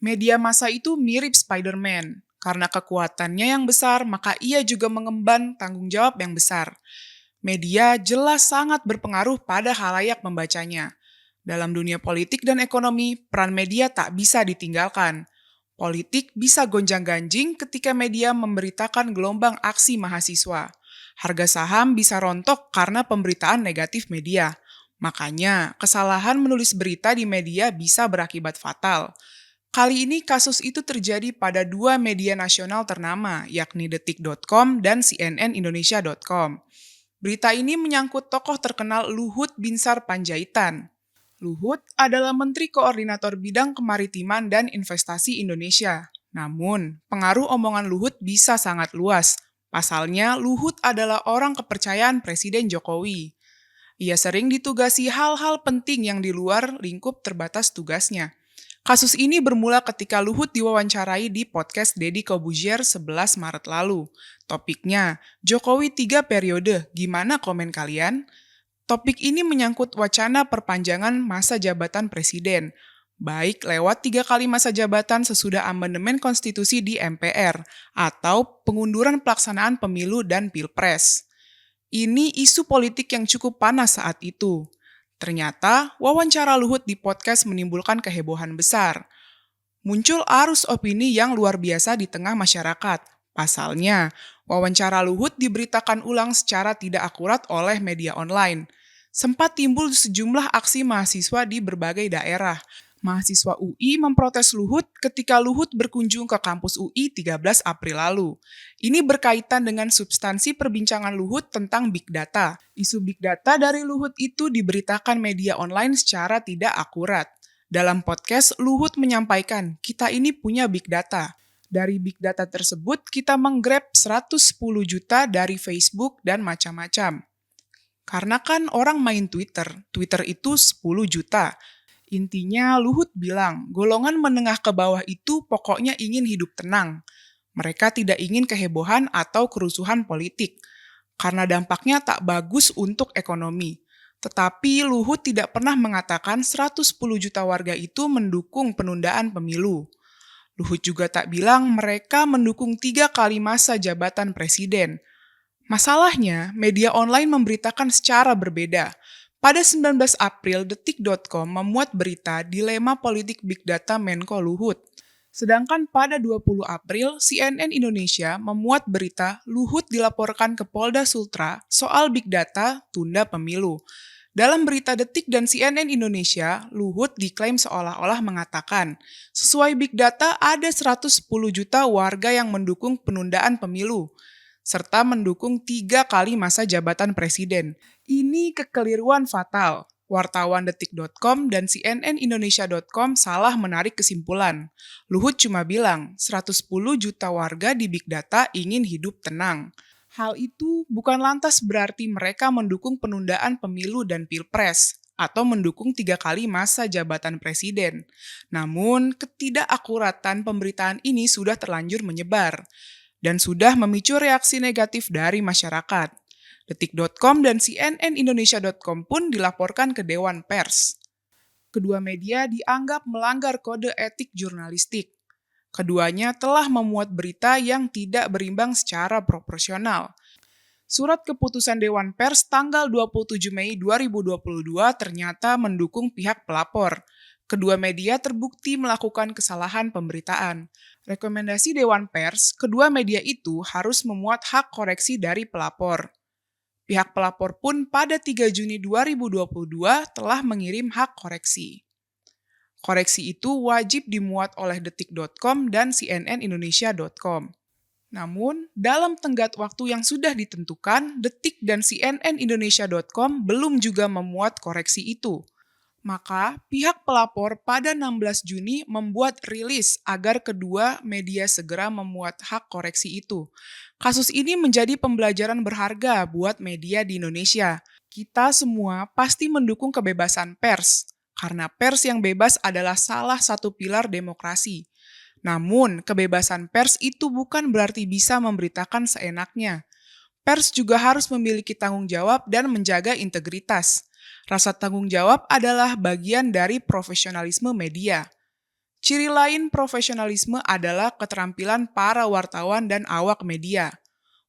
Media massa itu mirip Spider-Man. Karena kekuatannya yang besar, maka ia juga mengemban tanggung jawab yang besar. Media jelas sangat berpengaruh pada khalayak membacanya. Dalam dunia politik dan ekonomi, peran media tak bisa ditinggalkan. Politik bisa gonjang-ganjing ketika media memberitakan gelombang aksi mahasiswa. Harga saham bisa rontok karena pemberitaan negatif media. Makanya, kesalahan menulis berita di media bisa berakibat fatal. Kali ini kasus itu terjadi pada dua media nasional ternama, yakni Detik.com dan CNNindonesia.com. Berita ini menyangkut tokoh terkenal Luhut Binsar Panjaitan. Luhut adalah Menteri Koordinator Bidang Kemaritiman dan Investasi Indonesia. Namun, pengaruh omongan Luhut bisa sangat luas. Pasalnya, Luhut adalah orang kepercayaan Presiden Jokowi. Ia sering ditugasi hal-hal penting yang di luar lingkup terbatas tugasnya. Kasus ini bermula ketika Luhut diwawancarai di podcast Deddy Corbuzier 11 Maret lalu. Topiknya, Jokowi 3 periode, gimana komen kalian? Topik ini menyangkut wacana perpanjangan masa jabatan presiden, baik lewat 3 kali masa jabatan sesudah amandemen konstitusi di MPR, atau pengunduran pelaksanaan pemilu dan pilpres. Ini isu politik yang cukup panas saat itu. Ternyata, wawancara Luhut di podcast menimbulkan kehebohan besar. Muncul arus opini yang luar biasa di tengah masyarakat. Pasalnya, wawancara Luhut diberitakan ulang secara tidak akurat oleh media online. Sempat timbul sejumlah aksi mahasiswa di berbagai daerah. Mahasiswa UI memprotes Luhut ketika Luhut berkunjung ke kampus UI 13 April lalu. Ini berkaitan dengan substansi perbincangan Luhut tentang Big Data. Isu Big Data dari Luhut itu diberitakan media online secara tidak akurat. Dalam podcast, Luhut menyampaikan, kita ini punya Big Data. Dari Big Data tersebut, kita menggrab 110 juta dari Facebook dan macam-macam. Karena kan orang main Twitter itu 10 juta. Intinya Luhut bilang, golongan menengah ke bawah itu pokoknya ingin hidup tenang. Mereka tidak ingin kehebohan atau kerusuhan politik, karena dampaknya tak bagus untuk ekonomi. Tetapi Luhut tidak pernah mengatakan 110 juta warga itu mendukung penundaan pemilu. Luhut juga tak bilang mereka mendukung 3 kali masa jabatan presiden. Masalahnya, media online memberitakan secara berbeda. Pada 19 April, Detik.com memuat berita dilema politik Big Data Menko Luhut. Sedangkan pada 20 April, CNN Indonesia memuat berita Luhut dilaporkan ke Polda Sultra soal Big Data tunda pemilu. Dalam berita Detik dan CNN Indonesia, Luhut diklaim seolah-olah mengatakan, sesuai Big Data ada 110 juta warga yang mendukung penundaan pemilu, serta mendukung 3 kali masa jabatan presiden. Ini kekeliruan fatal. Wartawan Detik.com dan CNNindonesia.com salah menarik kesimpulan. Luhut cuma bilang, 110 juta warga di Big Data ingin hidup tenang. Hal itu bukan lantas berarti mereka mendukung penundaan pemilu dan pilpres, atau mendukung 3 kali masa jabatan presiden. Namun, ketidakakuratan pemberitaan ini sudah terlanjur menyebar, dan sudah memicu reaksi negatif dari masyarakat. Detik.com dan CNNindonesia.com pun dilaporkan ke Dewan Pers. Kedua media dianggap melanggar kode etik jurnalistik. Keduanya telah memuat berita yang tidak berimbang secara proporsional. Surat keputusan Dewan Pers tanggal 27 Mei 2022 ternyata mendukung pihak pelapor. Kedua media terbukti melakukan kesalahan pemberitaan. Rekomendasi Dewan Pers, kedua media itu harus memuat hak koreksi dari pelapor. Pihak pelapor pun pada 3 Juni 2022 telah mengirim hak koreksi. Koreksi itu wajib dimuat oleh Detik.com dan CNNindonesia.com. Namun, dalam tenggat waktu yang sudah ditentukan, Detik dan CNNindonesia.com belum juga memuat koreksi itu. Maka, pihak pelapor pada 16 Juni membuat rilis agar kedua media segera memuat hak koreksi itu. Kasus ini menjadi pembelajaran berharga buat media di Indonesia. Kita semua pasti mendukung kebebasan pers, karena pers yang bebas adalah salah satu pilar demokrasi. Namun, kebebasan pers itu bukan berarti bisa memberitakan seenaknya. Pers juga harus memiliki tanggung jawab dan menjaga integritas. Rasa tanggung jawab adalah bagian dari profesionalisme media. Ciri lain profesionalisme adalah keterampilan para wartawan dan awak media.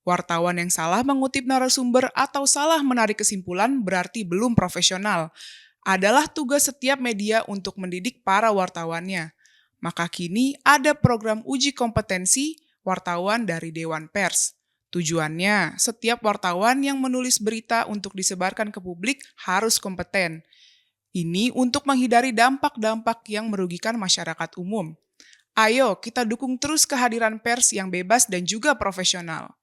Wartawan yang salah mengutip narasumber atau salah menarik kesimpulan berarti belum profesional. Adalah tugas setiap media untuk mendidik para wartawannya. Maka kini ada program uji kompetensi wartawan dari Dewan Pers. Tujuannya, setiap wartawan yang menulis berita untuk disebarkan ke publik harus kompeten. Ini untuk menghindari dampak-dampak yang merugikan masyarakat umum. Ayo kita dukung terus kehadiran pers yang bebas dan juga profesional.